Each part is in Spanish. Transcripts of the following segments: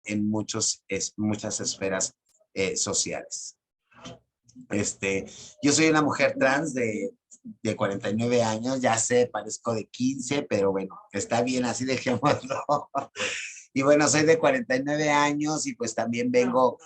en muchas esferas sociales. Yo soy una mujer trans de 49 años, ya sé, parezco de 15, pero bueno, está bien, así dejémoslo. Y bueno, soy de 49 años y pues también vengo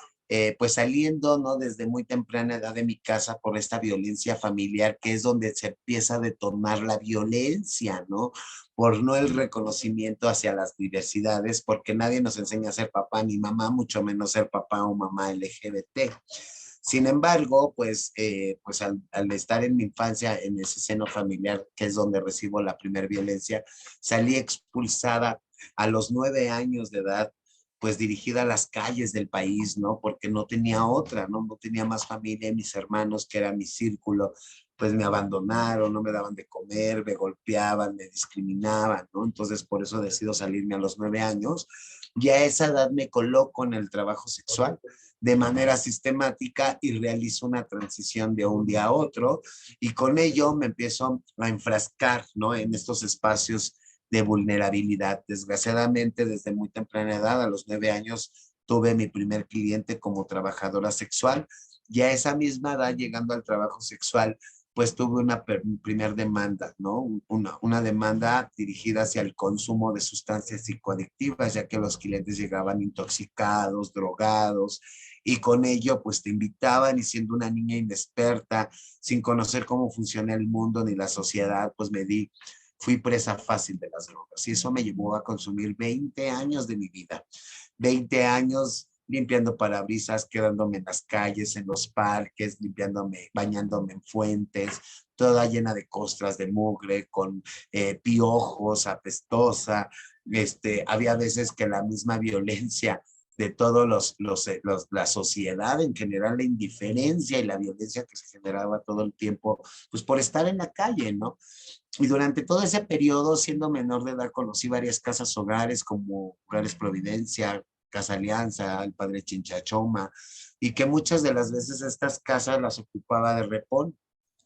pues saliendo, ¿no? Desde muy temprana edad de mi casa por esta violencia familiar, que es donde se empieza a detonar la violencia, ¿no? Por no el reconocimiento hacia las diversidades, porque nadie nos enseña a ser papá ni mamá, mucho menos ser papá o mamá LGBT. Sin embargo, pues al estar en mi infancia en ese seno familiar, que es donde recibo la primera violencia, salí expulsada a los 9 años de edad, pues dirigida a las calles del país, ¿no? Porque no tenía otra, ¿no? No tenía más familia, mis hermanos, que era mi círculo, pues me abandonaron, no me daban de comer, me golpeaban, me discriminaban, ¿no? Entonces por eso decido salirme a los 9 años. Y a esa edad me coloco en el trabajo sexual de manera sistemática y realizo una transición de un día a otro y con ello me empiezo a enfrascar, ¿no? En estos espacios de vulnerabilidad. Desgraciadamente, desde muy temprana edad, a los 9 años, tuve mi primer cliente como trabajadora sexual y a esa misma edad, llegando al trabajo sexual, pues tuve una primer demanda, ¿no? Una demanda dirigida hacia el consumo de sustancias psicoadictivas, ya que los clientes llegaban intoxicados, drogados, y con ello pues te invitaban y siendo una niña inexperta, sin conocer cómo funciona el mundo ni la sociedad, pues fui presa fácil de las drogas y eso me llevó a consumir 20 años de mi vida, 20 años limpiando parabrisas, quedándome en las calles, en los parques, limpiándome, bañándome en fuentes, toda llena de costras de mugre, con piojos, apestosa. Había veces que la misma violencia de todos la sociedad en general, la indiferencia y la violencia que se generaba todo el tiempo, pues por estar en la calle, ¿no? Y durante todo ese periodo, siendo menor de edad, conocí varias casas hogares como Hogares Providencia, Casa Alianza, el Padre Chinchachoma, y que muchas de las veces estas casas las ocupaba de repón,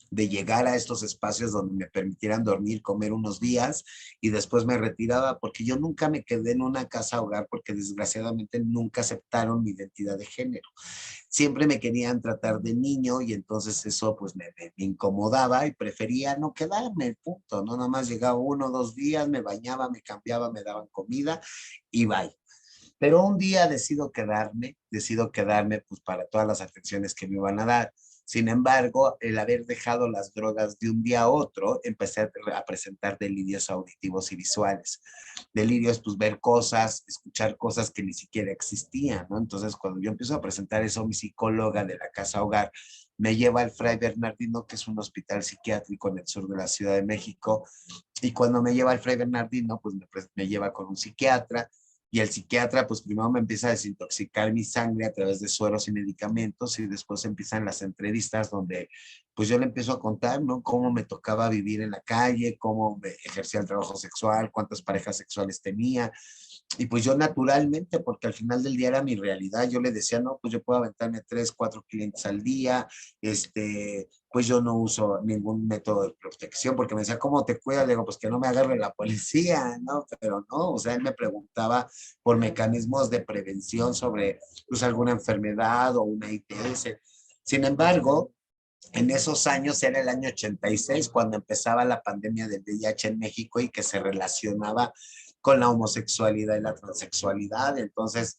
de llegar a estos espacios donde me permitieran dormir, comer unos días y después me retiraba porque yo nunca me quedé en una casa hogar porque desgraciadamente nunca aceptaron mi identidad de género. Siempre me querían tratar de niño y entonces eso pues me incomodaba y prefería no quedarme, punto, no nada más llegaba 1 o 2 días, me bañaba, me cambiaba, me daban comida y bye. Pero un día decido quedarme pues para todas las atenciones que me iban a dar. Sin embargo, el haber dejado las drogas de un día a otro, empecé a presentar delirios auditivos y visuales. Delirios, pues ver cosas, escuchar cosas que ni siquiera existían, ¿no? Entonces, cuando yo empiezo a presentar eso, mi psicóloga de la casa hogar me lleva al Fray Bernardino, que es un hospital psiquiátrico en el sur de la Ciudad de México, y cuando me lleva al Fray Bernardino, pues me lleva con un psiquiatra, y el psiquiatra, pues primero me empieza a desintoxicar mi sangre a través de sueros y medicamentos y después empiezan las entrevistas donde pues yo le empiezo a contar, ¿no? Cómo me tocaba vivir en la calle, cómo me ejercía el trabajo sexual, cuántas parejas sexuales tenía. Y pues yo naturalmente, porque al final del día era mi realidad, yo le decía, no, pues yo puedo aventarme 3, 4 clientes al día, pues yo no uso ningún método de protección, porque me decía, ¿cómo te cuidas? Le digo, pues que no me agarre la policía, ¿no? Pero no, o sea, él me preguntaba por mecanismos de prevención sobre, pues, alguna enfermedad o una ITS. Sin embargo, en esos años era el año 86 cuando empezaba la pandemia del VIH en México y que se relacionaba con la homosexualidad y la transexualidad. Entonces,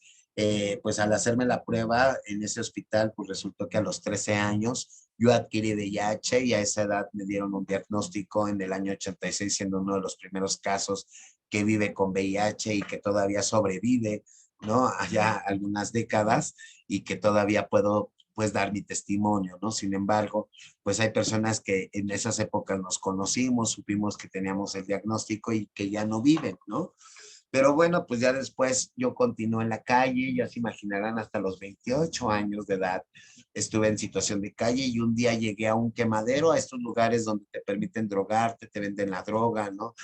pues al hacerme la prueba en ese hospital, pues resultó que a los 13 años yo adquirí VIH y a esa edad me dieron un diagnóstico en el año 86, siendo uno de los primeros casos que vive con VIH y que todavía sobrevive, ¿no? Allá algunas décadas y que todavía puedo pues dar mi testimonio, ¿no? Sin embargo, pues hay personas que en esas épocas nos conocimos, supimos que teníamos el diagnóstico y que ya no viven, ¿no? Pero bueno, pues ya después yo continué en la calle, ya se imaginarán, hasta los 28 años de edad estuve en situación de calle y un día llegué a un quemadero, a estos lugares donde te permiten drogarte, te venden la droga, ¿no?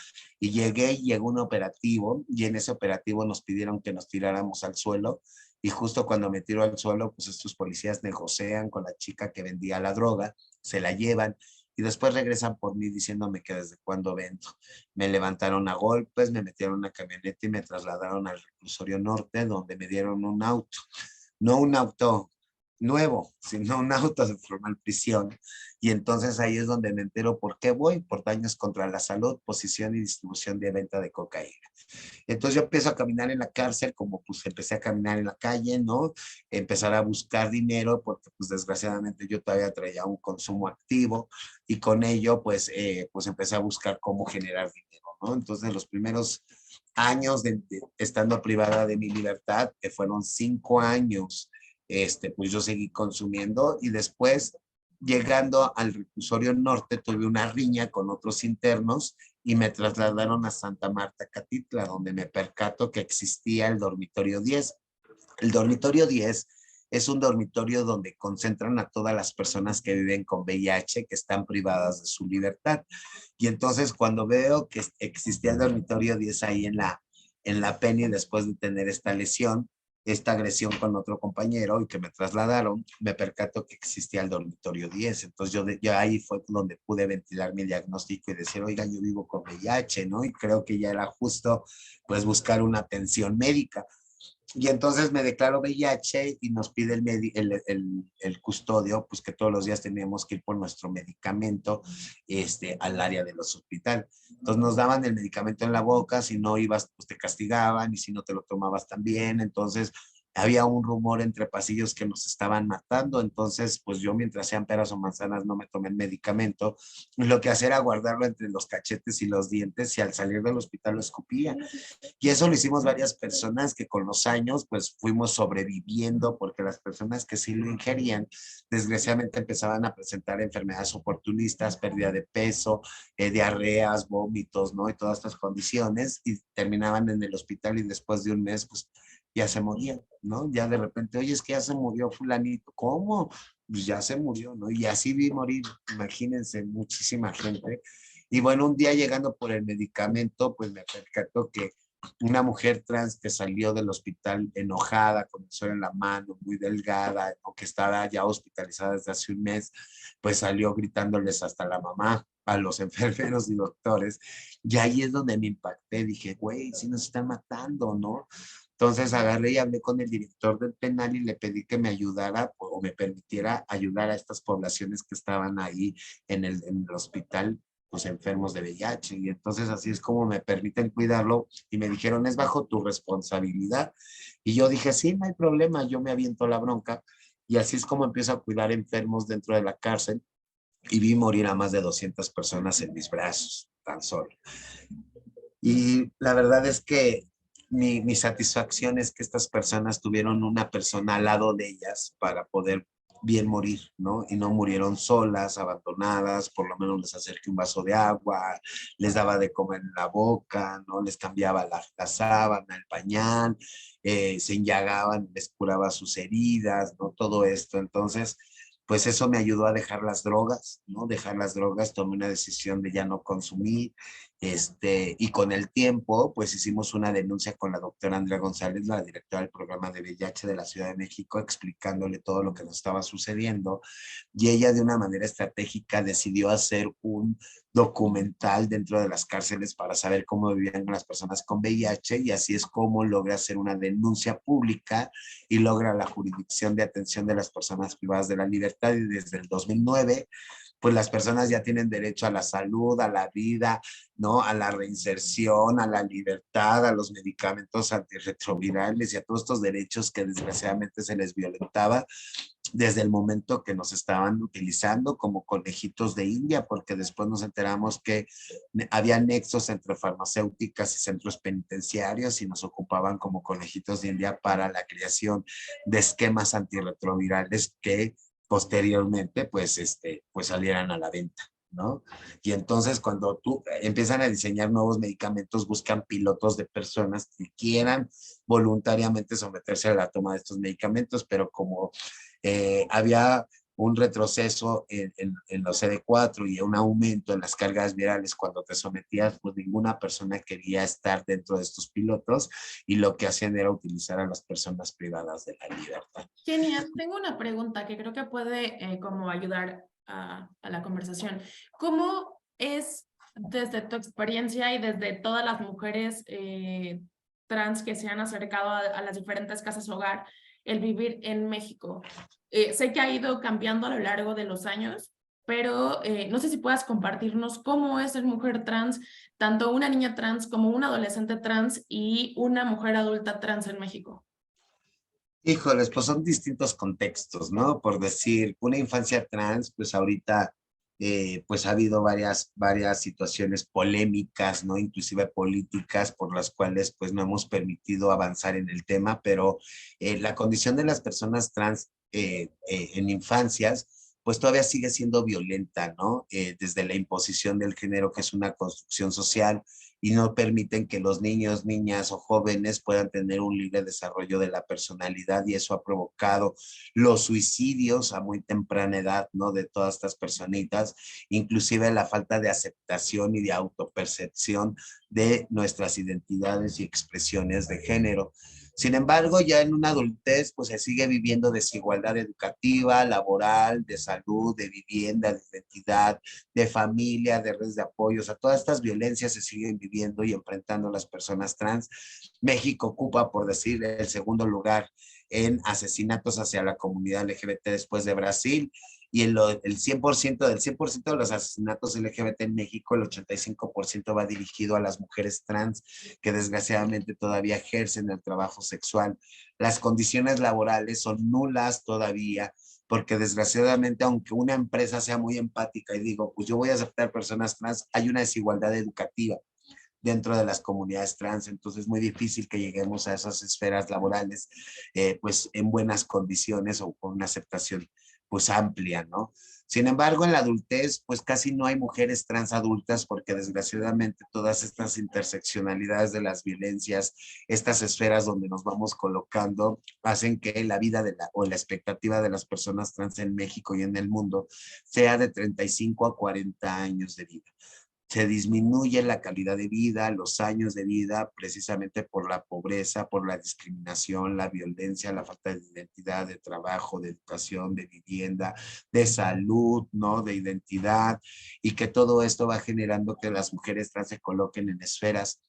Y llegó un operativo y en ese operativo nos pidieron que nos tiráramos al suelo y justo cuando me tiro al suelo, pues estos policías negocian con la chica que vendía la droga, se la llevan y después regresan por mí diciéndome que desde cuándo vendo. Me levantaron a golpes, me metieron en una camioneta y me trasladaron al reclusorio norte, donde me dieron un auto. No un auto nuevo, sino un auto de formal prisión. Y entonces ahí es donde me entero por qué voy, por daños contra la salud, posesión y distribución de venta de cocaína. Entonces yo empiezo a caminar en la cárcel, como pues empecé a caminar en la calle, ¿no? Empezar a buscar dinero, porque pues desgraciadamente yo todavía traía un consumo activo y con ello pues empecé a buscar cómo generar dinero, ¿no? Entonces los primeros años estando privada de mi libertad, que fueron 5 años, pues yo seguí consumiendo y después llegando al reclusorio norte tuve una riña con otros internos y me trasladaron a Santa Marta, Catitla, donde me percato que existía el dormitorio 10. El dormitorio 10 es un dormitorio donde concentran a todas las personas que viven con VIH, que están privadas de su libertad. Y entonces cuando veo que existía el dormitorio 10 ahí en la Penny, después de tener esta lesión, esta agresión con otro compañero y que me trasladaron, me percato que existía el dormitorio 10. Entonces yo ahí fue donde pude ventilar mi diagnóstico y decir, oiga, yo vivo con VIH, ¿no? Y creo que ya era justo pues buscar una atención médica. Y entonces me declaro VIH y nos pide el custodio, pues que todos los días teníamos que ir por nuestro medicamento al área de los hospitales. Entonces nos daban el medicamento en la boca, si no ibas, pues te castigaban y si no te lo tomabas también. Entonces había un rumor entre pasillos que nos estaban matando. Entonces, pues yo mientras sean peras o manzanas no me tomé el medicamento. Y lo que hacía era guardarlo entre los cachetes y los dientes y al salir del hospital lo escupía. Y eso lo hicimos varias personas que con los años pues fuimos sobreviviendo porque las personas que sí lo ingerían desgraciadamente empezaban a presentar enfermedades oportunistas, pérdida de peso, diarreas, vómitos, ¿no? Y todas estas condiciones y terminaban en el hospital y después de un mes pues ya se morían, ¿no? Ya de repente, oye, es que ya se murió fulanito. ¿Cómo? Pues ya se murió, ¿no? Y así vi morir, imagínense, muchísima gente. Y bueno, un día llegando por el medicamento, pues me percató que una mujer trans que salió del hospital enojada, con el sol en la mano, muy delgada, o que estaba ya hospitalizada desde hace un mes, pues salió gritándoles hasta la mamá a los enfermeros y doctores. Y ahí es donde me impacté, dije, güey, si nos están matando, ¿no? Entonces agarré y hablé con el director del penal y le pedí que me ayudara o me permitiera ayudar a estas poblaciones que estaban ahí en el hospital, pues enfermos de VIH. Y entonces así es como me permiten cuidarlo y me dijeron, es bajo tu responsabilidad. Y yo dije, sí, no hay problema, yo me aviento la bronca. Y así es como empiezo a cuidar enfermos dentro de la cárcel y vi morir a más de 200 personas en mis brazos, tan solo. Y la verdad es que mi satisfacción es que estas personas tuvieron una persona al lado de ellas para poder bien morir, ¿no? Y no murieron solas, abandonadas, por lo menos les acerqué un vaso de agua, les daba de comer en la boca, ¿no? Les cambiaba la sábana, el pañal, se enllagaban, les curaba sus heridas, ¿no? Todo esto. Entonces, pues eso me ayudó a dejar las drogas, ¿no? Dejar las drogas, tomé una decisión de ya no consumir, y con el tiempo, pues hicimos una denuncia con la doctora Andrea González, la directora del programa de VIH de la Ciudad de México, explicándole todo lo que nos estaba sucediendo. Y ella de una manera estratégica decidió hacer un documental dentro de las cárceles para saber cómo vivían las personas con VIH y así es como logra hacer una denuncia pública y logra la jurisdicción de atención de las personas privadas de la libertad y desde el 2009 pues las personas ya tienen derecho a la salud, a la vida, ¿no? A la reinserción, a la libertad, a los medicamentos antirretrovirales y a todos estos derechos que desgraciadamente se les violentaba desde el momento que nos estaban utilizando como conejitos de India, porque después nos enteramos que había nexos entre farmacéuticas y centros penitenciarios y nos ocupaban como conejitos de India para la creación de esquemas antirretrovirales que posteriormente pues salieran a la venta. ¿No? Y entonces cuando tú empiezan a diseñar nuevos medicamentos, buscan pilotos de personas que quieran voluntariamente someterse a la toma de estos medicamentos, pero como había un retroceso en los CD4 y un aumento en las cargas virales cuando te sometías, pues ninguna persona quería estar dentro de estos pilotos y lo que hacían era utilizar a las personas privadas de la libertad. Genial. Tengo una pregunta que creo que puede como ayudar a la conversación. ¿Cómo es desde tu experiencia y desde todas las mujeres trans que se han acercado a las diferentes casas hogar el vivir en México? Sé que ha ido cambiando a lo largo de los años, pero no sé si puedas compartirnos cómo es ser mujer trans, tanto una niña trans como una adolescente trans y una mujer adulta trans en México. Híjoles, pues son distintos contextos, ¿no? Por decir, una infancia trans, pues ahorita, pues ha habido varias situaciones polémicas, ¿no? Inclusive políticas por las cuales, pues no hemos permitido avanzar en el tema, pero la condición de las personas trans en infancias, pues todavía sigue siendo violenta, ¿no? Desde la imposición del género, que es una construcción social, y no permiten que los niños, niñas o jóvenes puedan tener un libre desarrollo de la personalidad y eso ha provocado los suicidios a muy temprana edad, ¿no? De todas estas personitas, inclusive la falta de aceptación y de autopercepción de nuestras identidades y expresiones de género. Sin embargo, ya en una adultez, pues se sigue viviendo desigualdad educativa, laboral, de salud, de vivienda, de identidad, de familia, de redes de apoyo. O sea, todas estas violencias se siguen viviendo y enfrentando las personas trans. México ocupa, por decir, el segundo lugar en asesinatos hacia la comunidad LGBT después de Brasil. Y el 100% del 100% de los asesinatos LGBT en México, el 85% va dirigido a las mujeres trans que desgraciadamente todavía ejercen el trabajo sexual. Las condiciones laborales son nulas todavía, porque desgraciadamente, aunque una empresa sea muy empática y digo, pues yo voy a aceptar personas trans, hay una desigualdad educativa dentro de las comunidades trans, entonces es muy difícil que lleguemos a esas esferas laborales pues en buenas condiciones o con una aceptación pues amplia, ¿no? Sin embargo, en la adultez, pues casi no hay mujeres trans adultas porque desgraciadamente todas estas interseccionalidades de las violencias, estas esferas donde nos vamos colocando, hacen que la vida o la expectativa de las personas trans en México y en el mundo sea de 35 a 40 años de vida. Se disminuye la calidad de vida, los años de vida, precisamente por la pobreza, por la discriminación, la violencia, la falta de identidad, de trabajo, de educación, de vivienda, de salud, ¿no? De identidad, y que todo esto va generando que las mujeres trans se coloquen en esferas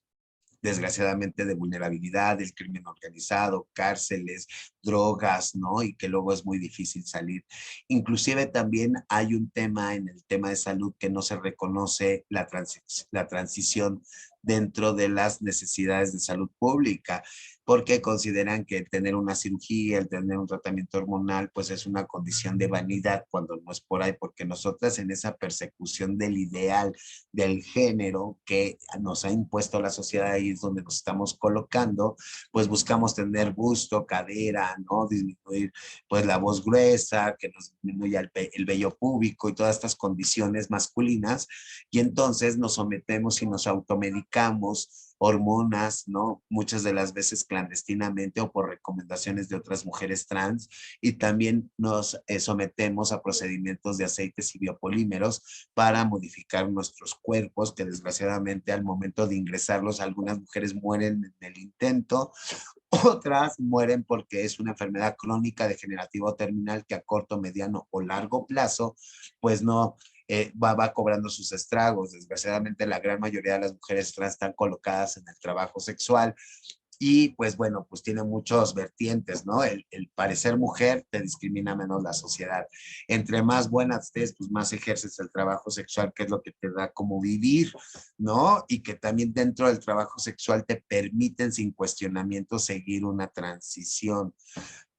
desgraciadamente de vulnerabilidad, del crimen organizado, cárceles, drogas, ¿no? Y que luego es muy difícil salir. Inclusive también hay un tema en el tema de salud que no se reconoce la transición dentro de las necesidades de salud pública, porque consideran que el tener una cirugía, el tener un tratamiento hormonal, pues es una condición de vanidad cuando no es por ahí, porque nosotras en esa persecución del ideal del género que nos ha impuesto la sociedad, ahí es donde nos estamos colocando, pues buscamos tener busto, cadera, ¿no? Disminuir pues la voz gruesa, que nos disminuya el vello púbico y todas estas condiciones masculinas, y entonces nos sometemos y nos automedicamos hormonas, ¿no? Muchas de las veces clandestinamente o por recomendaciones de otras mujeres trans, y también nos sometemos a procedimientos de aceites y biopolímeros para modificar nuestros cuerpos, que desgraciadamente al momento de ingresarlos, algunas mujeres mueren en el intento, otras mueren porque es una enfermedad crónica degenerativa o terminal que a corto, mediano o largo plazo, pues no va cobrando sus estragos. Desgraciadamente, la gran mayoría de las mujeres trans están colocadas en el trabajo sexual y pues bueno, pues tiene muchos vertientes, ¿no? El parecer mujer te discrimina menos la sociedad. Entre más buena estés, pues más ejerces el trabajo sexual, que es lo que te da como vivir, ¿no? Y que también dentro del trabajo sexual te permiten sin cuestionamiento seguir una transición,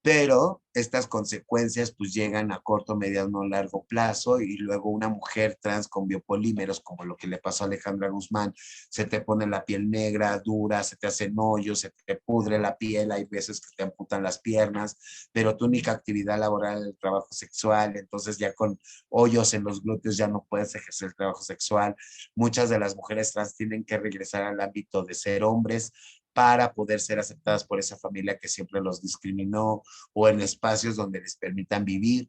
pero estas consecuencias pues llegan a corto, mediano, largo plazo, y luego una mujer trans con biopolímeros, como lo que le pasó a Alejandra Guzmán, se te pone la piel negra, dura, se te hacen hoyos, se te pudre la piel, hay veces que te amputan las piernas, pero tu única actividad laboral es el trabajo sexual, entonces ya con hoyos en los glúteos ya no puedes ejercer el trabajo sexual. Muchas de las mujeres trans tienen que regresar al ámbito de ser hombres para poder ser aceptadas por esa familia que siempre los discriminó, o en espacios donde les permitan vivir.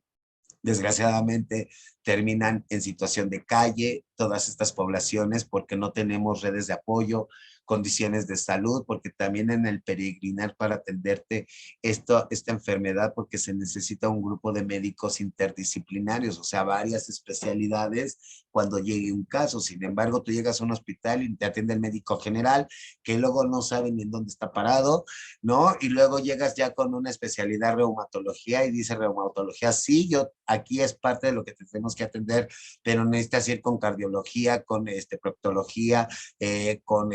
Desgraciadamente terminan en situación de calle todas estas poblaciones porque no tenemos redes de apoyo, condiciones de salud, porque también en el peregrinar para atenderte esta enfermedad, porque se necesita un grupo de médicos interdisciplinarios, o sea, varias especialidades cuando llegue un caso. Sin embargo, tú llegas a un hospital y te atiende el médico general, que luego no sabe ni en dónde está parado, ¿no? Y luego llegas ya con una especialidad reumatología y dice reumatología, sí, yo aquí es parte de lo que tenemos que atender, pero necesitas ir con cardiología, con proctología, con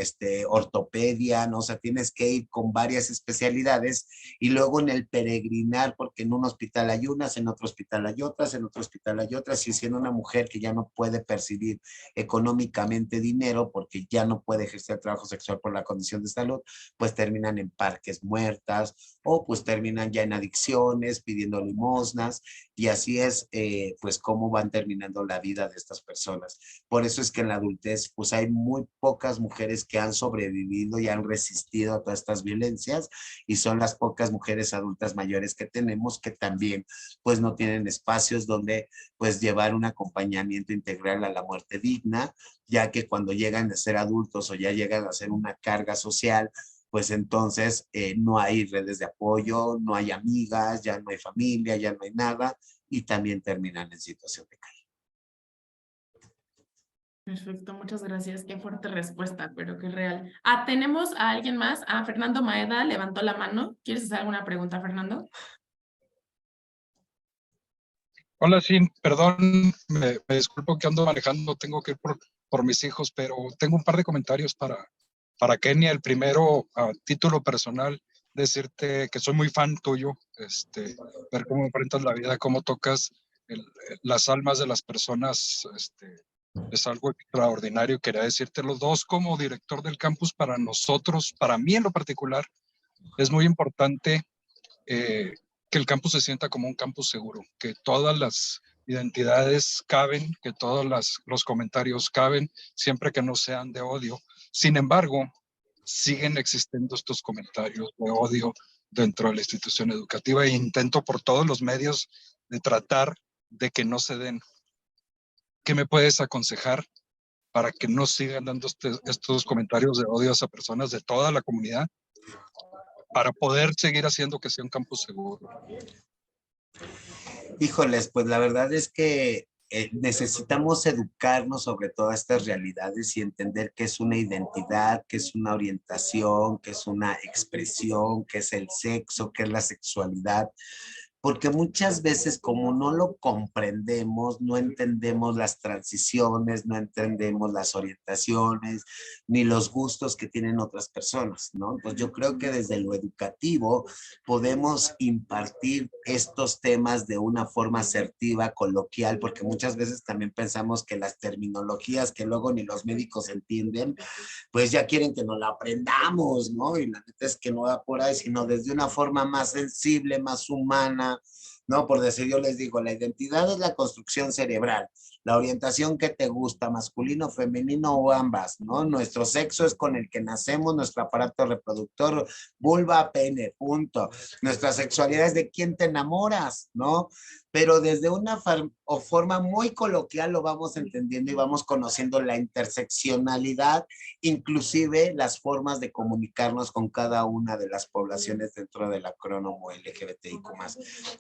ortopedia, ¿no? O sea, tienes que ir con varias especialidades y luego en el peregrinar, porque en un hospital hay unas, en otro hospital hay otras, en otro hospital hay otras, y siendo una mujer que ya no puede percibir económicamente dinero porque ya no puede ejercer trabajo sexual por la condición de salud, pues terminan en parques muertas o pues terminan ya en adicciones, pidiendo limosnas, y así es pues cómo van terminando la vida de estas personas. Por eso es que en la adultez pues hay muy pocas mujeres que han sobrevivido y han resistido a todas estas violencias, y son las pocas mujeres adultas mayores que tenemos que también pues no tienen espacios donde pues llevar un acompañamiento integral a la muerte digna, ya que cuando llegan a ser adultos o ya llegan a ser una carga social, pues entonces no hay redes de apoyo, no hay amigas, ya no hay familia, ya no hay nada, y también terminan en situación de calle. Perfecto, muchas gracias. Qué fuerte respuesta, pero qué real. Ah, tenemos a alguien más. Ah, Fernando Maeda levantó la mano. ¿Quieres hacer alguna pregunta, Fernando? Hola, sí, perdón, me disculpo que ando manejando, tengo que ir por mis hijos, pero tengo un par de comentarios para Kenia. El primero, a título personal, decirte que soy muy fan tuyo, ver cómo enfrentas la vida, cómo tocas las almas de las personas, es algo extraordinario. Quería decirte los dos como director del campus, para nosotros, para mí en lo particular, es muy importante que el campus se sienta como un campus seguro, que todas las identidades caben, que todos los comentarios caben, siempre que no sean de odio. Sin embargo, siguen existiendo estos comentarios de odio dentro de la institución educativa, e intento por todos los medios de tratar de que no se den. ¿Qué me puedes aconsejar para que no sigan dando estos comentarios de odio a personas de toda la comunidad, para poder seguir haciendo que sea un campus seguro? Híjoles, pues la verdad es que necesitamos educarnos sobre todas estas realidades y entender qué es una identidad, qué es una orientación, qué es una expresión, qué es el sexo, qué es la sexualidad, porque muchas veces como no lo comprendemos, no entendemos las transiciones, no entendemos las orientaciones, ni los gustos que tienen otras personas, ¿no? Pues yo creo que desde lo educativo podemos impartir estos temas de una forma asertiva, coloquial, porque muchas veces también pensamos que las terminologías que luego ni los médicos entienden, pues ya quieren que nos la aprendamos, ¿no? Y la neta es que no va por ahí, sino desde una forma más sensible, más humana, ¿no? Por decir, yo les digo, la identidad es la construcción cerebral, la orientación que te gusta, masculino, femenino o ambas, ¿no? Nuestro sexo es con el que nacemos, nuestro aparato reproductor, vulva, pene, punto. Nuestra sexualidad es de quién te enamoras, ¿no? Pero desde una forma muy coloquial lo vamos entendiendo y vamos conociendo la interseccionalidad, inclusive las formas de comunicarnos con cada una de las poblaciones dentro del acrónimo LGBTIQ+.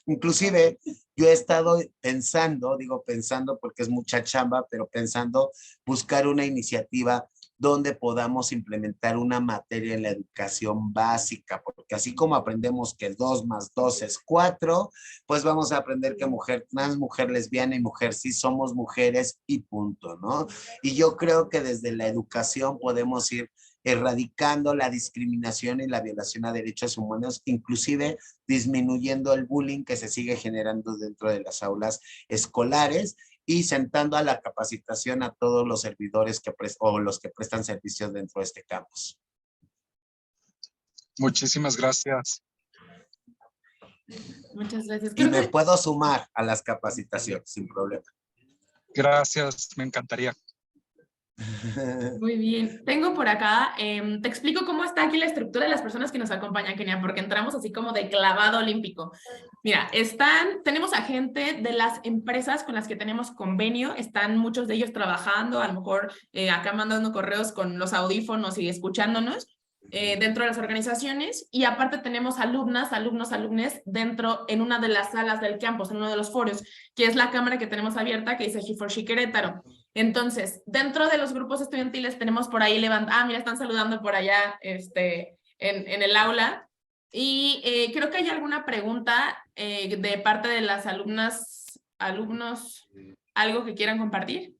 Inclusive yo he estado pensando, digo pensando porque es mucha chamba, pero pensando buscar una iniciativa donde podamos implementar una materia en la educación básica, porque así como aprendemos que 2 más 2 es 4, pues vamos a aprender que mujer trans, mujer lesbiana y mujer cis somos mujeres y punto, ¿no? Y yo creo que desde la educación podemos ir erradicando la discriminación y la violación a derechos humanos, inclusive disminuyendo el bullying que se sigue generando dentro de las aulas escolares, y sentando a la capacitación a todos los servidores o los que prestan servicios dentro de este campus. Muchísimas gracias. Muchas gracias. Y me puedo sumar a las capacitaciones sin problema. Gracias, me encantaría. Muy bien. Tengo por acá, te explico cómo está aquí la estructura de las personas que nos acompañan, Kenia, porque entramos así como de clavado olímpico. Mira, tenemos a gente de las empresas con las que tenemos convenio, están muchos de ellos trabajando, a lo mejor acá mandando correos con los audífonos y escuchándonos dentro de las organizaciones, y aparte tenemos alumnas, alumnos, alumnes dentro en una de las salas del campus, en uno de los foros, que es la cámara que tenemos abierta que dice He4She Querétaro. Entonces, dentro de los grupos estudiantiles tenemos por ahí mira, están saludando por allá en el aula. Y creo que hay alguna pregunta de parte de las alumnas, alumnos, algo que quieran compartir.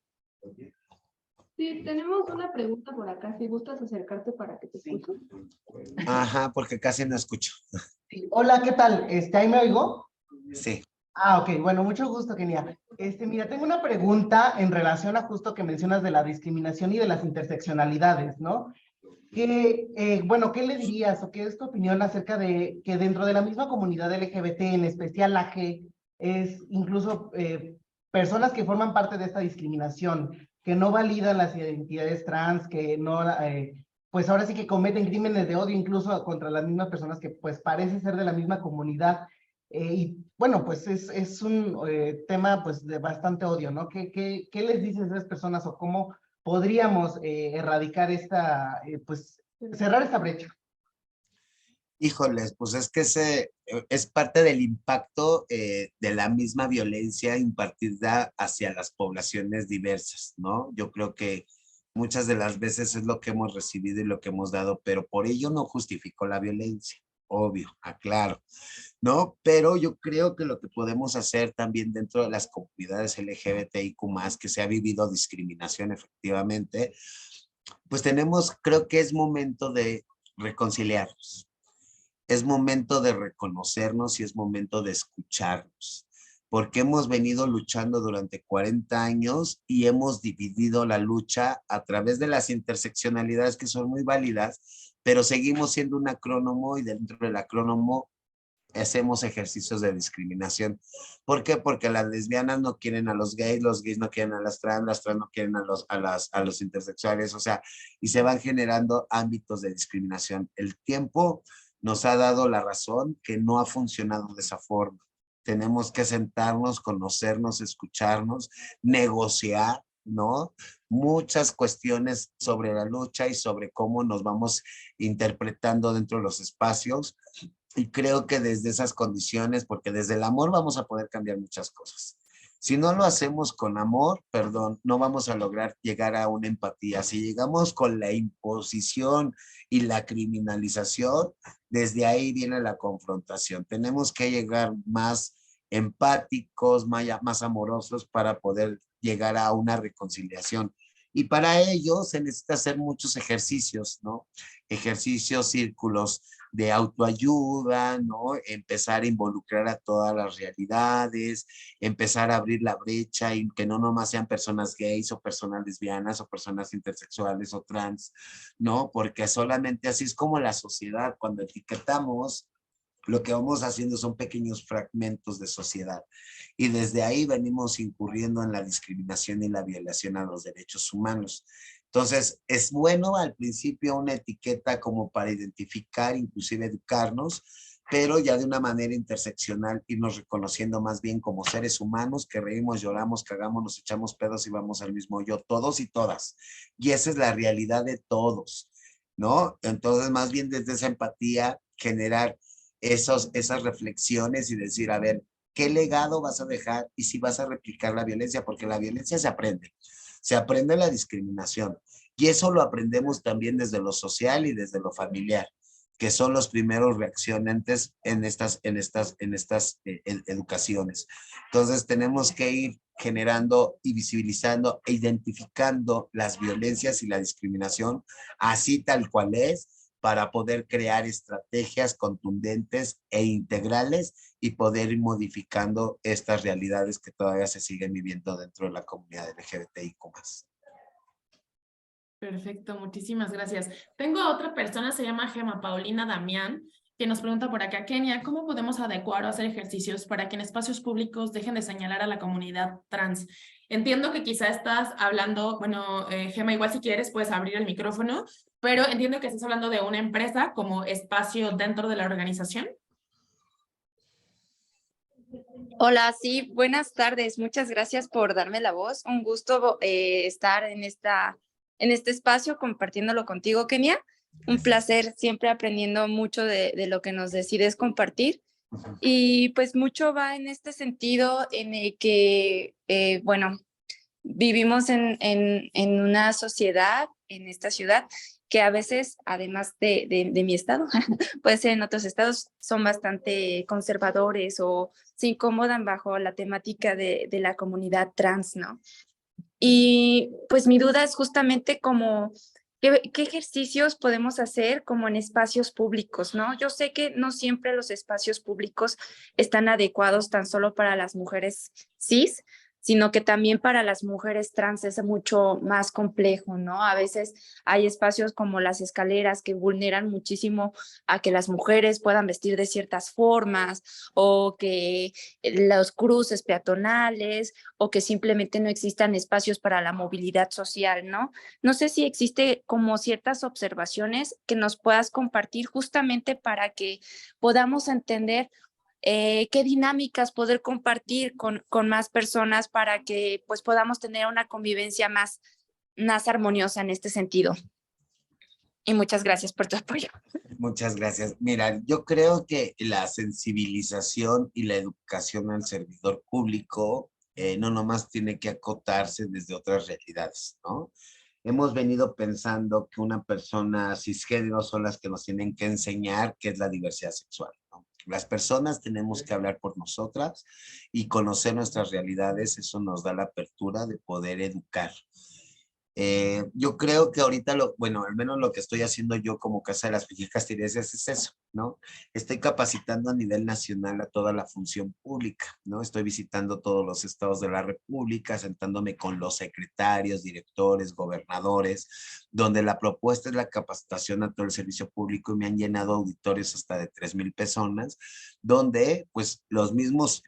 Sí, tenemos una pregunta por acá, si gustas acercarte para que te escuchen. Ajá, porque casi no escucho. Sí. Hola, ¿qué tal? ¿Ahí me oigo? Sí. Ah, ok, bueno, mucho gusto, Kenia. Mira, tengo una pregunta en relación a justo que mencionas de la discriminación y de las interseccionalidades, ¿no? Bueno, ¿qué le dirías o qué es tu opinión acerca de que dentro de la misma comunidad LGBT, en especial la G, es incluso personas que forman parte de esta discriminación, que no validan las identidades trans, que no, pues ahora sí que cometen crímenes de odio incluso contra las mismas personas que pues parece ser de la misma comunidad? Y bueno, pues es un tema pues de bastante odio, ¿no? ¿Qué les dices a esas personas o cómo podríamos erradicar pues cerrar esta brecha? Híjoles, pues es que ese es parte del impacto de la misma violencia impartida hacia las poblaciones diversas, ¿no? Yo creo que muchas de las veces es lo que hemos recibido y lo que hemos dado, pero por ello no justificó la violencia, obvio, aclaro, ¿no? Pero yo creo que lo que podemos hacer también dentro de las comunidades LGBTIQ+, que se ha vivido discriminación efectivamente, pues creo que es momento de reconciliarnos. Es momento de reconocernos y es momento de escucharnos, porque hemos venido luchando durante 40 años y hemos dividido la lucha a través de las interseccionalidades que son muy válidas, pero seguimos siendo un acrónomo y dentro del acrónomo hacemos ejercicios de discriminación. ¿Por qué? Porque las lesbianas no quieren a los gays no quieren a las trans no quieren a los intersexuales, o sea, y se van generando ámbitos de discriminación. El tiempo nos ha dado la razón que no ha funcionado de esa forma. Tenemos que sentarnos, conocernos, escucharnos, negociar, ¿no? Muchas cuestiones sobre la lucha y sobre cómo nos vamos interpretando dentro de los espacios. Y creo que desde esas condiciones, porque desde el amor vamos a poder cambiar muchas cosas. Si no lo hacemos con amor, perdón, no vamos a lograr llegar a una empatía. Si llegamos con la imposición y la criminalización, desde ahí viene la confrontación. Tenemos que llegar más empáticos, más amorosos para poder llegar a una reconciliación. Y para ello se necesita hacer muchos ejercicios, ¿no? Ejercicios, círculos de autoayuda, ¿no? Empezar a involucrar a todas las realidades, empezar a abrir la brecha y que no nomás sean personas gays o personas lesbianas o personas intersexuales o trans, ¿no? Porque solamente así es como la sociedad, cuando etiquetamos, lo que vamos haciendo son pequeños fragmentos de sociedad y desde ahí venimos incurriendo en la discriminación y la violación a los derechos humanos. Entonces, es bueno al principio una etiqueta como para identificar, inclusive educarnos, pero ya de una manera interseccional, irnos reconociendo más bien como seres humanos que reímos, lloramos, cagamos, nos echamos pedos y vamos al mismo yo, todos y todas. Y esa es la realidad de todos, ¿no? Entonces, más bien desde esa empatía, generar esas reflexiones y decir, a ver, ¿qué legado vas a dejar y si vas a replicar la violencia? Porque la violencia se aprende la discriminación y eso lo aprendemos también desde lo social y desde lo familiar, que son los primeros reaccionantes en estas educaciones. Entonces tenemos que ir generando y visibilizando e identificando las violencias y la discriminación así tal cual es, para poder crear estrategias contundentes e integrales y poder ir modificando estas realidades que todavía se siguen viviendo dentro de la comunidad LGBTIQ+. Perfecto, muchísimas gracias. Tengo a otra persona, se llama Gema Paulina Damián, que nos pregunta por acá, Kenia, ¿cómo podemos adecuar o hacer ejercicios para que en espacios públicos dejen de señalar a la comunidad trans? Entiendo que quizá estás hablando, bueno, Gemma, igual si quieres puedes abrir el micrófono, pero entiendo que estás hablando de una empresa como espacio dentro de la organización. Hola, sí, buenas tardes. Muchas gracias por darme la voz. Un gusto estar en este espacio compartiéndolo contigo, Kenia. Un placer, siempre aprendiendo mucho de lo que nos decides compartir. Y pues mucho va en este sentido en el que, bueno, vivimos en una sociedad, en esta ciudad, que a veces, además de mi estado, puede ser en otros estados, son bastante conservadores o se incomodan bajo la temática de la comunidad trans, ¿no? Y pues mi duda es justamente como, ¿qué ejercicios podemos hacer como en espacios públicos, ¿no? Yo sé que no siempre los espacios públicos están adecuados tan solo para las mujeres cis, sino que también para las mujeres trans es mucho más complejo, ¿no? A veces hay espacios como las escaleras que vulneran muchísimo a que las mujeres puedan vestir de ciertas formas o que los cruces peatonales o que simplemente no existan espacios para la movilidad social, ¿no? No sé si existe como ciertas observaciones que nos puedas compartir justamente para que podamos entender qué dinámicas poder compartir con más personas para que pues podamos tener una convivencia más armoniosa en este sentido. Y muchas gracias por tu apoyo. Muchas gracias. Mira, yo creo que la sensibilización y la educación al servidor público no nomás tiene que acotarse desde otras realidades, ¿no? Hemos venido pensando que una persona cisgénero son las que nos tienen que enseñar qué es la diversidad sexual, ¿no? Las personas tenemos que hablar por nosotras y conocer nuestras realidades, eso nos da la apertura de poder educar. Yo creo que ahorita, bueno, al menos lo que estoy haciendo yo como Casa de las Fijas Tiresias es eso, ¿no? Estoy capacitando a nivel nacional a toda la función pública, ¿no? Estoy visitando todos los estados de la República, sentándome con los secretarios, directores, gobernadores, donde la propuesta es la capacitación a todo el servicio público y me han llenado auditorios hasta de 3,000 personas, donde pues los mismos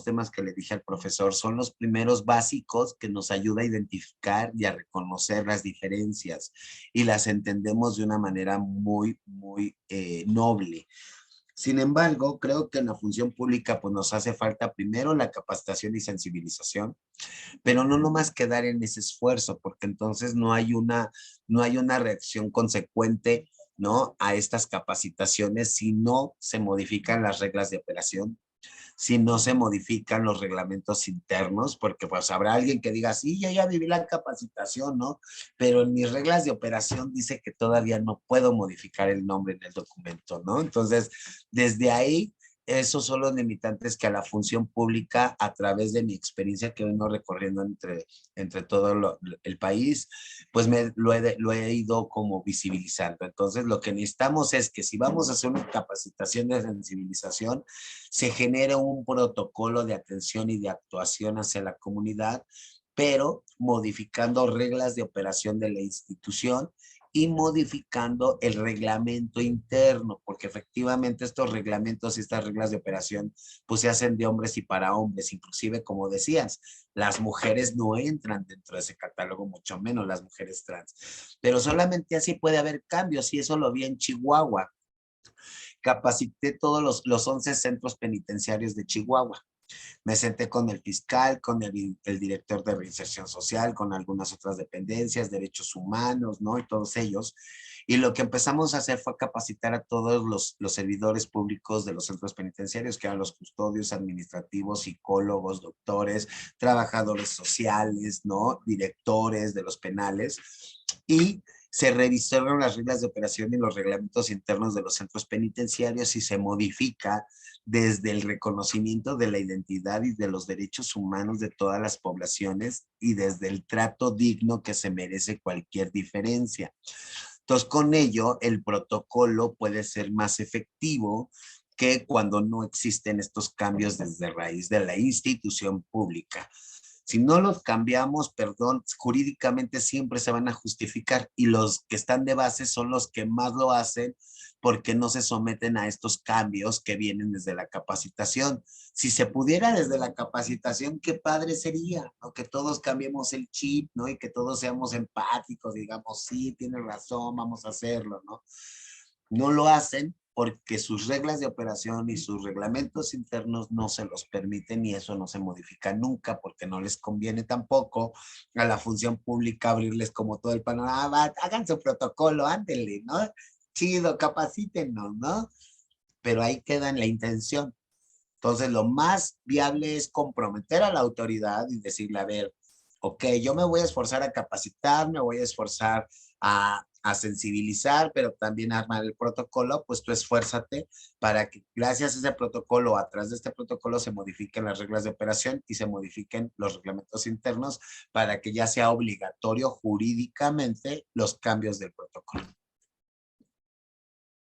temas que le dije al profesor son los primeros básicos que nos ayuda a identificar y a reconocer las diferencias y las entendemos de una manera muy noble. Sin embargo, creo que en la función pública pues nos hace falta primero la capacitación y sensibilización, pero no nomás quedar en ese esfuerzo, porque entonces no hay una reacción consecuente, ¿no? A estas capacitaciones si no se modifican las reglas de operación, si no se modifican los reglamentos internos, porque pues habrá alguien que diga, sí, yo ya viví la capacitación, ¿no? Pero en mis reglas de operación dice que todavía no puedo modificar el nombre en el documento, ¿no? Entonces, desde ahí, esos son los limitantes que a la función pública, a través de mi experiencia que vengo recorriendo entre todo el país, pues lo he ido como visibilizando. Entonces, lo que necesitamos es que si vamos a hacer una capacitación de sensibilización, se genere un protocolo de atención y de actuación hacia la comunidad, pero modificando reglas de operación de la institución y modificando el reglamento interno, porque efectivamente estos reglamentos y estas reglas de operación pues se hacen de hombres y para hombres, inclusive como decías, las mujeres no entran dentro de ese catálogo, mucho menos las mujeres trans, pero solamente así puede haber cambios y eso lo vi en Chihuahua. Capacité todos los 11 centros penitenciarios de Chihuahua. Me senté con el fiscal, con el director de reinserción social, con algunas otras dependencias, derechos humanos, ¿no? Y todos ellos. Y lo que empezamos a hacer fue capacitar a todos los servidores públicos de los centros penitenciarios, que eran los custodios administrativos, psicólogos, doctores, trabajadores sociales, ¿no? Directores de los penales. Y se revisaron las reglas de operación y los reglamentos internos de los centros penitenciarios y se modifica desde el reconocimiento de la identidad y de los derechos humanos de todas las poblaciones y desde el trato digno que se merece cualquier diferencia. Entonces, con ello, el protocolo puede ser más efectivo que cuando no existen estos cambios desde raíz de la institución pública. Si no los cambiamos, perdón, jurídicamente siempre se van a justificar y los que están de base son los que más lo hacen porque no se someten a estos cambios que vienen desde la capacitación. Si se pudiera desde la capacitación, qué padre sería, ¿no? Que todos cambiemos el chip, ¿no? Y que todos seamos empáticos, digamos, sí, tienes razón, vamos a hacerlo, ¿no? No lo hacen porque sus reglas de operación y sus reglamentos internos no se los permiten y eso no se modifica nunca porque no les conviene tampoco a la función pública abrirles como todo el panorama, hagan su protocolo, ándenle, ¿no? Chido, capacítenos, ¿no? Pero ahí queda en la intención. Entonces, lo más viable es comprometer a la autoridad y decirle, a ver, ok, yo me voy a esforzar a capacitar, me voy a esforzar a sensibilizar, pero también a armar el protocolo, pues tú esfuérzate para que gracias a ese protocolo, atrás de este protocolo, se modifiquen las reglas de operación y se modifiquen los reglamentos internos para que ya sea obligatorio jurídicamente los cambios del protocolo.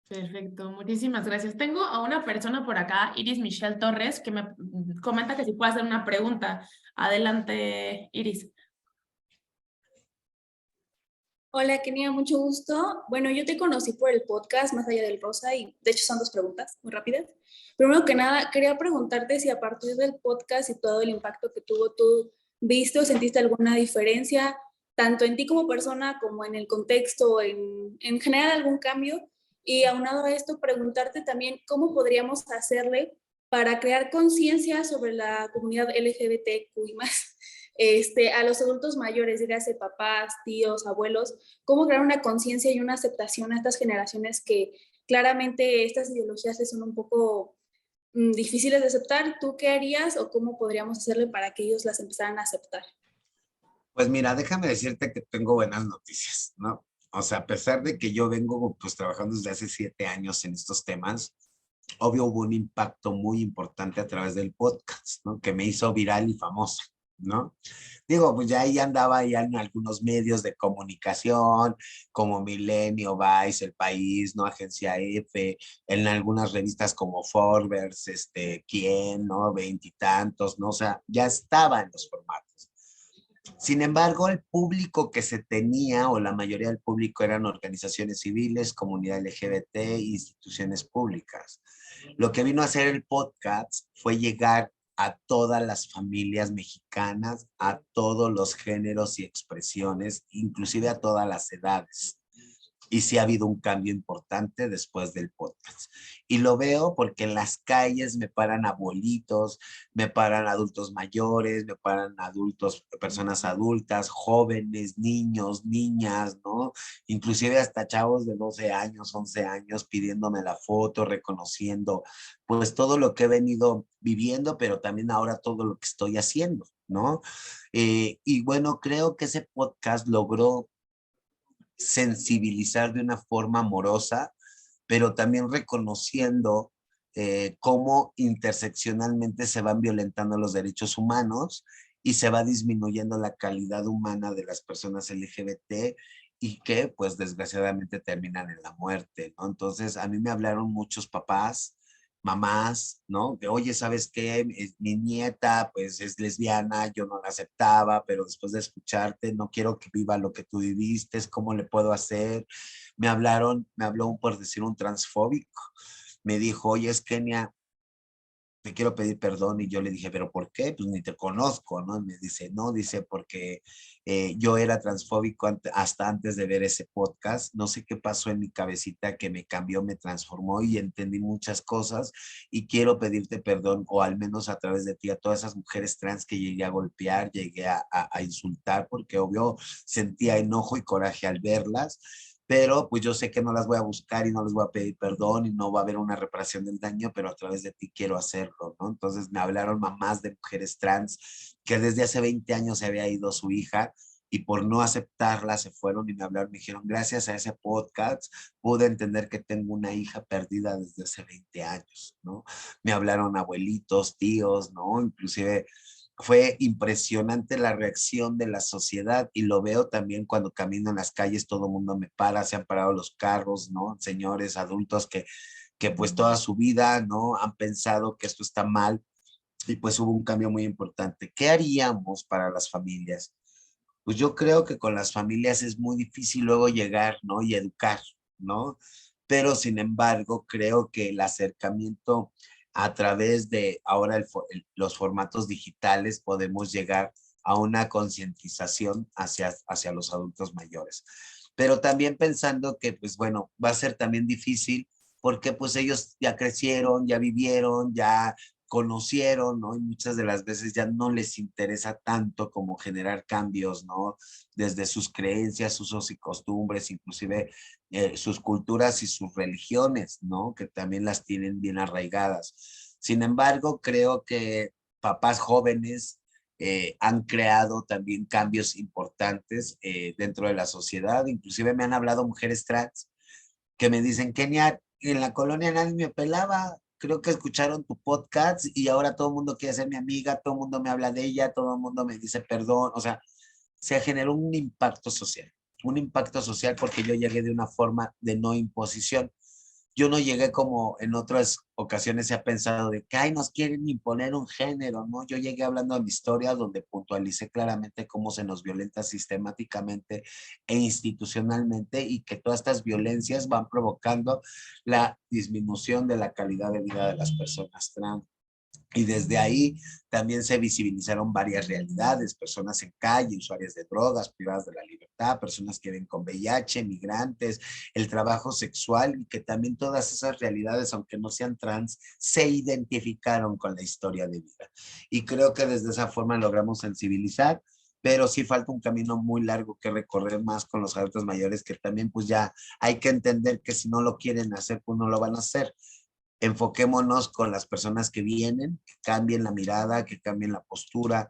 Perfecto, muchísimas gracias. Tengo a una persona por acá, Iris Michelle Torres, que me comenta que si puede hacer una pregunta. Adelante, Iris. Hola, Kenia, mucho gusto. Bueno, yo te conocí por el podcast Más Allá del Rosa y de hecho son 2 preguntas muy rápidas. Primero que nada, quería preguntarte si a partir del podcast y todo el impacto que tuvo, tú viste o sentiste alguna diferencia, tanto en ti como persona, como en el contexto, en general algún cambio. Y aunado a esto, preguntarte también cómo podríamos hacerle para crear conciencia sobre la comunidad LGBTQI+, a los adultos mayores, dígase papás, tíos, abuelos, cómo crear una conciencia y una aceptación a estas generaciones que claramente estas ideologías les son un poco difíciles de aceptar. ¿Tú qué harías o cómo podríamos hacerle para que ellos las empezaran a aceptar? Pues mira, déjame decirte que tengo buenas noticias, ¿no? O sea, a pesar de que yo vengo pues trabajando desde hace 7 años en estos temas, obvio hubo un impacto muy importante a través del podcast, ¿no? Que me hizo viral y famosa, ¿no? Digo, pues ya ahí andaba ya en algunos medios de comunicación, como Milenio, Vice, El País, ¿no? Agencia F, en algunas revistas como Forbes, ¿Quién, no? Veintitantos, ¿no? O sea, ya estaba en los formatos. Sin embargo, el público que se tenía, o la mayoría del público, eran organizaciones civiles, comunidad LGBT e instituciones públicas. Lo que vino a hacer el podcast fue llegar a todas las familias mexicanas, a todos los géneros y expresiones, inclusive a todas las edades. Y sí ha habido un cambio importante después del podcast. Y lo veo porque en las calles me paran abuelitos, me paran adultos mayores, me paran adultos, personas adultas, jóvenes, niños, niñas, ¿no? Inclusive hasta chavos de 12 años, 11 años pidiéndome la foto, reconociendo pues todo lo que he venido viviendo, pero también ahora todo lo que estoy haciendo, ¿no? Y bueno, creo que ese podcast logró sensibilizar de una forma amorosa, pero también reconociendo cómo interseccionalmente se van violentando los derechos humanos y se va disminuyendo la calidad humana de las personas LGBT y que pues desgraciadamente terminan en la muerte, ¿no? Entonces a mí me hablaron muchos papás, mamás, ¿no? De, oye, ¿sabes qué? Mi nieta, pues, es lesbiana, yo no la aceptaba, pero después de escucharte, no quiero que viva lo que tú viviste, ¿cómo le puedo hacer? Me habló por decir un transfóbico, me dijo, oye, es Kenia, te quiero pedir perdón, y yo le dije, ¿pero por qué? Pues ni te conozco, ¿no? Y me dice, no, dice, porque yo era transfóbico hasta antes de ver ese podcast, no sé qué pasó en mi cabecita que me cambió, me transformó y entendí muchas cosas y quiero pedirte perdón, o al menos a través de ti, a todas esas mujeres trans que llegué a golpear, llegué a insultar, porque obvio sentía enojo y coraje al verlas, pero pues yo sé que no las voy a buscar y no les voy a pedir perdón y no va a haber una reparación del daño, pero a través de ti quiero hacerlo, ¿no? Entonces me hablaron mamás de mujeres trans que desde hace 20 años se había ido su hija y por no aceptarla se fueron y me hablaron, me dijeron, gracias a ese podcast pude entender que tengo una hija perdida desde hace 20 años, ¿no? Me hablaron abuelitos, tíos, ¿no? Inclusive fue impresionante la reacción de la sociedad y lo veo también cuando camino en las calles, todo el mundo me para, se han parado los carros, ¿no? Señores, adultos que pues toda su vida, ¿no? Han pensado que esto está mal y pues hubo un cambio muy importante. ¿Qué haríamos para las familias? Pues yo creo que con las familias es muy difícil luego llegar, ¿no? Y educar, ¿no? Pero sin embargo, creo que el acercamiento a través de ahora los formatos digitales podemos llegar a una concientización hacia los adultos mayores. Pero también pensando que, pues bueno, va a ser también difícil porque pues ellos ya crecieron, ya vivieron, ya conocieron, ¿no? Y muchas de las veces ya no les interesa tanto como generar cambios, ¿no? Desde sus creencias, usos y costumbres, inclusive sus culturas y sus religiones, ¿no? Que también las tienen bien arraigadas. Sin embargo, creo que papás jóvenes han creado también cambios importantes dentro de la sociedad. Inclusive me han hablado mujeres trans que me dicen, Kenia, en la colonia nadie me pelaba, creo que escucharon tu podcast y ahora todo el mundo quiere ser mi amiga, todo el mundo me habla de ella, todo el mundo me dice perdón, o sea, se generó un impacto social porque yo llegué de una forma de no imposición. Yo no llegué como en otras ocasiones se ha pensado de que, ay, nos quieren imponer un género, ¿no? Yo llegué hablando de mi historia donde puntualicé claramente cómo se nos violenta sistemáticamente e institucionalmente y que todas estas violencias van provocando la disminución de la calidad de vida de las personas trans. Y desde ahí también se visibilizaron varias realidades, personas en calle, usuarias de drogas, privadas de la libertad, personas que viven con VIH, migrantes, el trabajo sexual y que también todas esas realidades, aunque no sean trans, se identificaron con la historia de vida. Y creo que desde esa forma logramos sensibilizar, pero sí falta un camino muy largo que recorrer más con los adultos mayores que también pues ya hay que entender que si no lo quieren hacer, pues no lo van a hacer. Enfoquémonos con las personas que vienen, que cambien la mirada, que cambien la postura,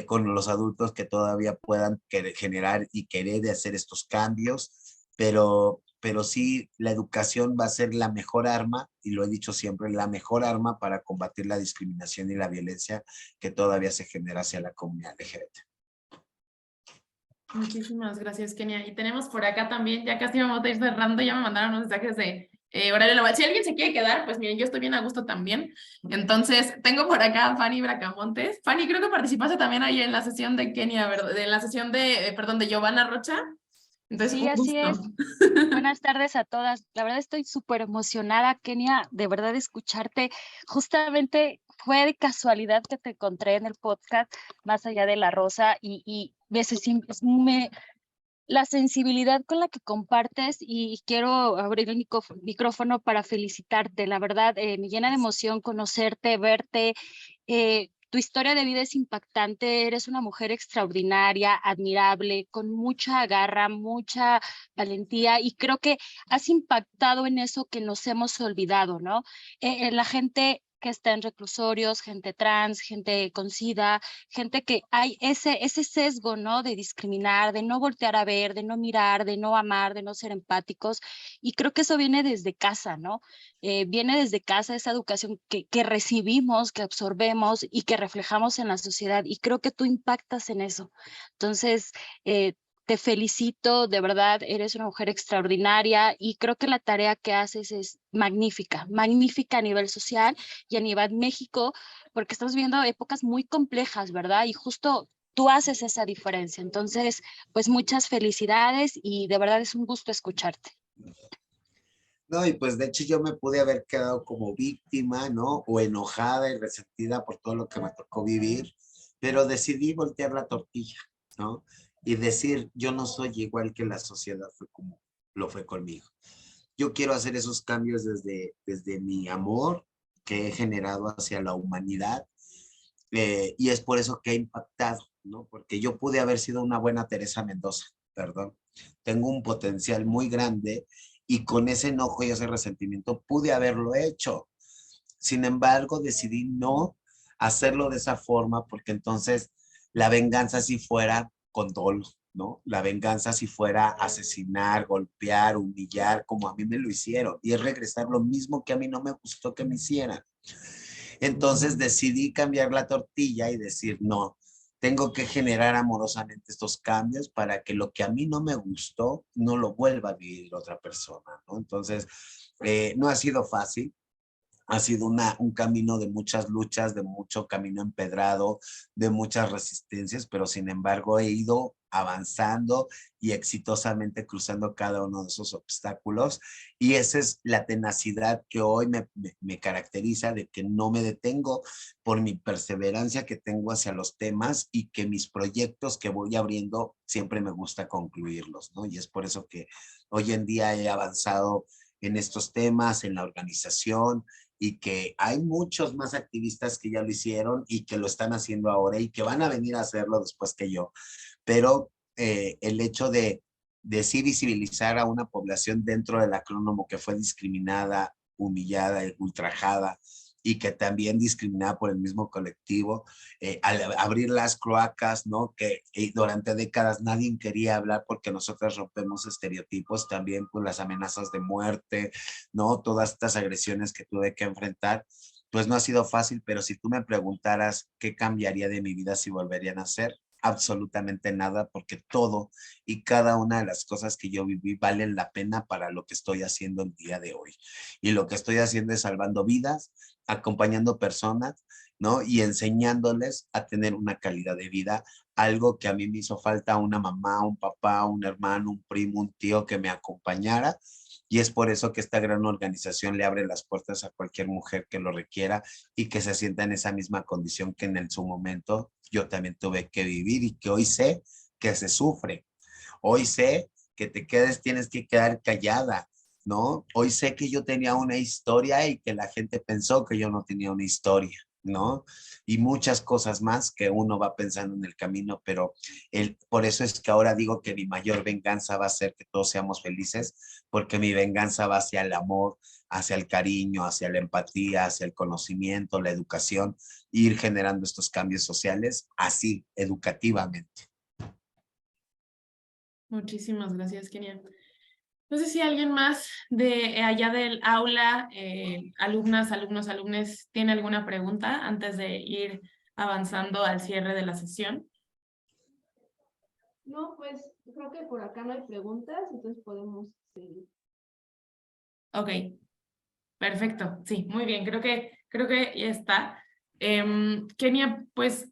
con los adultos que todavía puedan generar y querer hacer estos cambios, pero sí, la educación va a ser la mejor arma, y lo he dicho siempre, la mejor arma para combatir la discriminación y la violencia que todavía se genera hacia la comunidad LGBT. Muchísimas gracias, Kenia. Y tenemos por acá también, ya casi vamos a ir cerrando, ya me mandaron unos mensajes de horario laboral. Si alguien se quiere quedar, pues miren, yo estoy bien a gusto también. Entonces, tengo por acá a Fanny Bracamontes. Fanny, creo que participaste también ahí en la sesión de Kenia, ¿verdad? En la sesión de, perdón, de Giovanna Rocha. Entonces, Sí, un así es. gusto. Buenas tardes a todas. La verdad estoy súper emocionada, Kenia, de verdad escucharte. Justamente fue de casualidad que te encontré en el podcast Más allá de la rosa y la sensibilidad con la que compartes y quiero abrir el micrófono para felicitarte. La verdad, me llena de emoción conocerte, verte. Tu historia de vida es impactante. Eres una mujer extraordinaria, admirable, con mucha garra, mucha valentía y creo que has impactado en eso que nos hemos olvidado, ¿no? La gente que está en reclusorios, gente trans, gente con SIDA, gente que hay ese sesgo, ¿no? De discriminar, de no voltear a ver, de no mirar, de no amar, de no ser empáticos. Y creo que eso viene desde casa, ¿no? Viene desde casa esa educación que recibimos, que absorbemos y que reflejamos en la sociedad. Y creo que tú impactas en eso. Entonces, te felicito, de verdad, eres una mujer extraordinaria y creo que la tarea que haces es magnífica, magnífica a nivel social y a nivel México, porque estamos viendo épocas muy complejas, ¿verdad? Y justo tú haces esa diferencia. Entonces, pues muchas felicidades y de verdad es un gusto escucharte. No, y pues de hecho yo me pude haber quedado como víctima, ¿no? O enojada y resentida por todo lo que me tocó vivir, pero decidí voltear la tortilla, ¿no? Y decir, yo no soy igual que la sociedad fue como lo fue conmigo. Yo quiero hacer esos cambios desde mi amor que he generado hacia la humanidad, y es por eso que ha impactado, ¿no? Porque yo pude haber sido una buena Teresa Mendoza, perdón. Tengo un potencial muy grande y con ese enojo y ese resentimiento pude haberlo hecho. Sin embargo, decidí no hacerlo de esa forma porque entonces la venganza si fuera con dolo, ¿no? La venganza si fuera asesinar, golpear, humillar, como a mí me lo hicieron. Y es regresar lo mismo que a mí no me gustó que me hicieran. Entonces decidí cambiar la tortilla y decir, no, tengo que generar amorosamente estos cambios para que lo que a mí no me gustó no lo vuelva a vivir otra persona, ¿no? Entonces, no ha sido fácil. Ha sido un camino de muchas luchas, de mucho camino empedrado, de muchas resistencias, pero sin embargo he ido avanzando y exitosamente cruzando cada uno de esos obstáculos. Y esa es la tenacidad que hoy me caracteriza, de que no me detengo por mi perseverancia que tengo hacia los temas y que mis proyectos que voy abriendo siempre me gusta concluirlos, ¿no? Y es por eso que hoy en día he avanzado en estos temas, en la organización, y que hay muchos más activistas que ya lo hicieron y que lo están haciendo ahora y que van a venir a hacerlo después que yo. Pero el hecho de sí visibilizar a una población dentro del acrónomo que fue discriminada, humillada, ultrajada, y que también discriminada por el mismo colectivo, al abrir las cloacas, ¿no? Que durante décadas nadie quería hablar porque nosotros rompemos estereotipos, también pues las amenazas de muerte, ¿no? Todas estas agresiones que tuve que enfrentar, pues no ha sido fácil, pero si tú me preguntaras qué cambiaría de mi vida si volvería a nacer, absolutamente nada, porque todo y cada una de las cosas que yo viví valen la pena para lo que estoy haciendo el día de hoy. Y lo que estoy haciendo es salvando vidas, acompañando personas, ¿no? Y enseñándoles a tener una calidad de vida, algo que a mí me hizo falta una mamá, un papá, un hermano, un primo, un tío que me acompañara. Y es por eso que esta gran organización le abre las puertas a cualquier mujer que lo requiera y que se sienta en esa misma condición que en su momento yo también tuve que vivir y que hoy sé que se sufre. Hoy sé que te quedes, tienes que quedar callada, ¿no? Hoy sé que yo tenía una historia y que la gente pensó que yo no tenía una historia, ¿no? Y muchas cosas más que uno va pensando en el camino, pero por eso es que ahora digo que mi mayor venganza va a ser que todos seamos felices, porque mi venganza va hacia el amor, hacia el cariño, hacia la empatía, hacia el conocimiento, la educación, e ir generando estos cambios sociales así, educativamente. Muchísimas gracias, Kenia. No sé si alguien más de allá del aula, alumnas, alumnos, alumnes, tiene alguna pregunta antes de ir avanzando al cierre de la sesión. No, pues creo que por acá no hay preguntas, entonces podemos seguir. Ok, perfecto. Sí, muy bien. Creo que ya está. Kenia, pues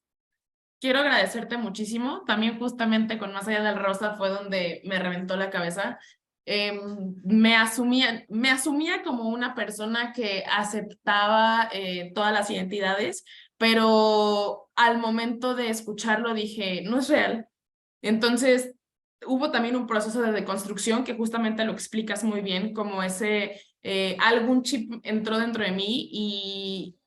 quiero agradecerte muchísimo. También justamente con Más Allá del Rosa fue donde me reventó la cabeza. Me asumía como una persona que aceptaba todas las identidades, pero al momento de escucharlo dije, no es real. Entonces, hubo también un proceso de deconstrucción que justamente lo explicas muy bien, como algún chip entró dentro de mí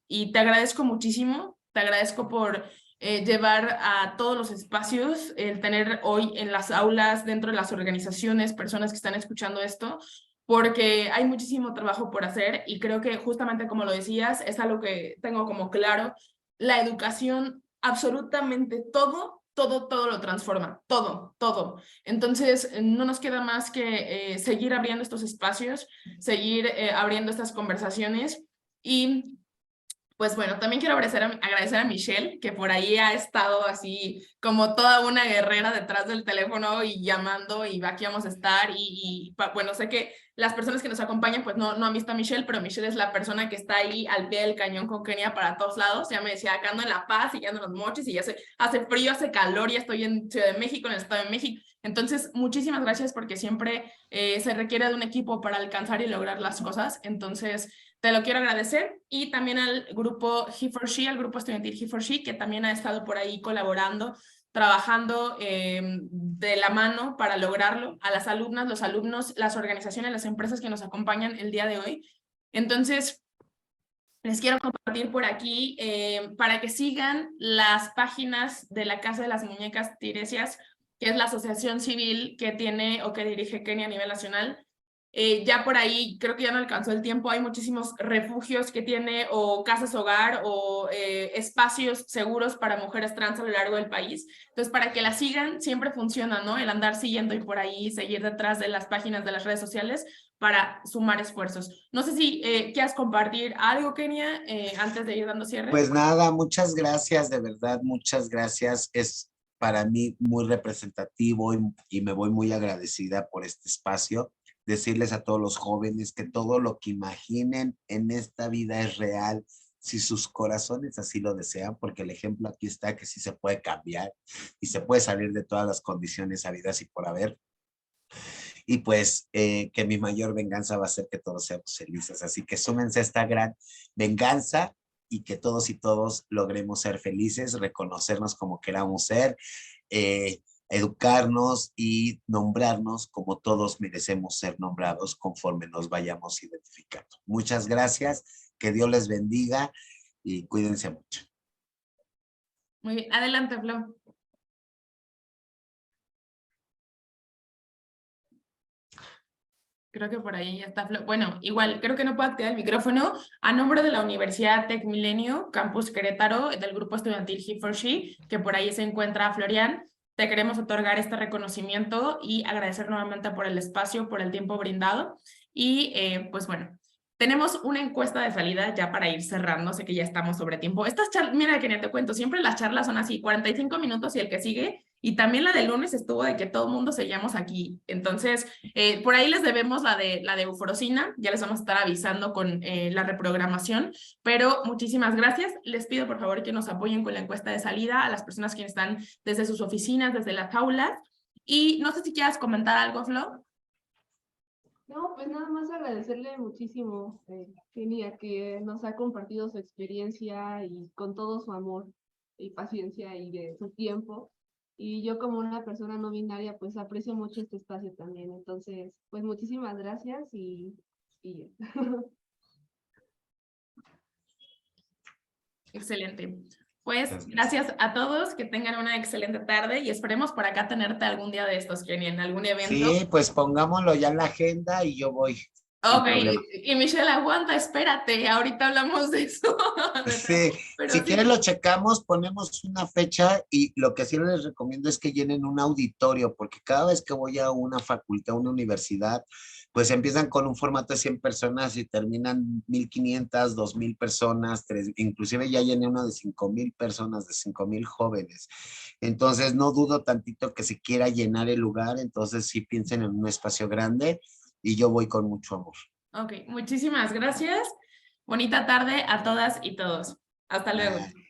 y te agradezco muchísimo, te agradezco por llevar a todos los espacios, el tener hoy en las aulas, dentro de las organizaciones, personas que están escuchando esto, porque hay muchísimo trabajo por hacer y creo que justamente como lo decías, es algo que tengo como claro, la educación, absolutamente todo lo transforma, todo. Entonces, no nos queda más que seguir abriendo estos espacios, seguir abriendo estas conversaciones y pues bueno, también quiero agradecer a Michelle, que por ahí ha estado así como toda una guerrera detrás del teléfono y llamando y aquí vamos a estar bueno, sé que las personas que nos acompañan pues no han visto a Michelle, pero Michelle es la persona que está ahí al pie del cañón con Kenia para todos lados. Ya me decía, acá ando en La Paz y ya ando en Los Mochis y ya hace frío, hace calor, ya estoy en Ciudad de México, en el Estado de México. Entonces, muchísimas gracias porque siempre se requiere de un equipo para alcanzar y lograr las cosas. Entonces, te lo quiero agradecer y también al grupo He4She, al grupo estudiantil He4She, que también ha estado por ahí colaborando, trabajando de la mano para lograrlo, a las alumnas, los alumnos, las organizaciones, las empresas que nos acompañan el día de hoy. Entonces, les quiero compartir por aquí para que sigan las páginas de la Casa de las Muñecas Tiresias, que es la asociación civil que tiene o que dirige Kenia a nivel nacional. Ya por ahí, creo que ya no alcanzó el tiempo, hay muchísimos refugios que tiene o casas hogar o espacios seguros para mujeres trans a lo largo del país. Entonces, para que la sigan, siempre funciona, ¿no? El andar siguiendo y por ahí seguir detrás de las páginas de las redes sociales para sumar esfuerzos. No sé si quieras compartir algo, Kenia, antes de ir dando cierre. Pues nada, muchas gracias, de verdad, muchas gracias. Es para mí muy representativo y me voy muy agradecida por este espacio. decirles a todos los jóvenes que todo lo que imaginen en esta vida es real, si sus corazones así lo desean, porque el ejemplo aquí está que sí se puede cambiar y se puede salir de todas las condiciones habidas y por haber. Y pues que mi mayor venganza va a ser que todos seamos felices. Así que súmense a esta gran venganza y que todos y todos logremos ser felices, reconocernos como queramos ser, educarnos y nombrarnos como todos merecemos ser nombrados conforme nos vayamos identificando. Muchas gracias, que Dios les bendiga y cuídense mucho. Muy bien, adelante, Flo. Creo que por ahí ya está Flo. Bueno, igual, creo que no puedo activar el micrófono. A nombre de la Universidad Tec Milenio, Campus Querétaro, del grupo estudiantil He4She, que por ahí se encuentra Florian, te queremos otorgar este reconocimiento y agradecer nuevamente por el espacio, por el tiempo brindado. Y pues bueno, tenemos una encuesta de salida ya para ir cerrando, sé que ya estamos sobre tiempo. Estas charlas, mira, que ni te cuento, siempre las charlas son así, 45 minutos y el que sigue, y también la del lunes estuvo de que todo el mundo seguíamos aquí. Entonces, por ahí les debemos la de Eufrosina, ya les vamos a estar avisando con la reprogramación, pero muchísimas gracias. Les pido por favor que nos apoyen con la encuesta de salida a las personas que están desde sus oficinas, desde las aulas, y no sé si quieras comentar algo, Flo. No, pues nada más agradecerle muchísimo, Kenia, que nos ha compartido su experiencia y con todo su amor y paciencia y de su tiempo. Y yo como una persona no binaria, pues aprecio mucho este espacio también. Entonces, pues muchísimas gracias y Excelente. Pues gracias a todos, que tengan una excelente tarde y esperemos por acá tenerte algún día de estos, Kenia, en algún evento. Sí, pues pongámoslo ya en la agenda y yo voy. Ok, y Michelle, aguanta, espérate, ahorita hablamos de eso. Sí, Pero si sí. quieren lo checamos, ponemos una fecha y lo que sí les recomiendo es que llenen un auditorio, porque cada vez que voy a una facultad, a una universidad, pues empiezan con un formato de 100 personas y terminan 1,500, 2,000 personas, inclusive ya llené uno de 5,000 personas, de 5,000 jóvenes. Entonces no dudo tantito que se quiera llenar el lugar, entonces sí piensen en un espacio grande y yo voy con mucho amor. Ok, muchísimas gracias. Bonita tarde a todas y todos. Hasta luego. Bye.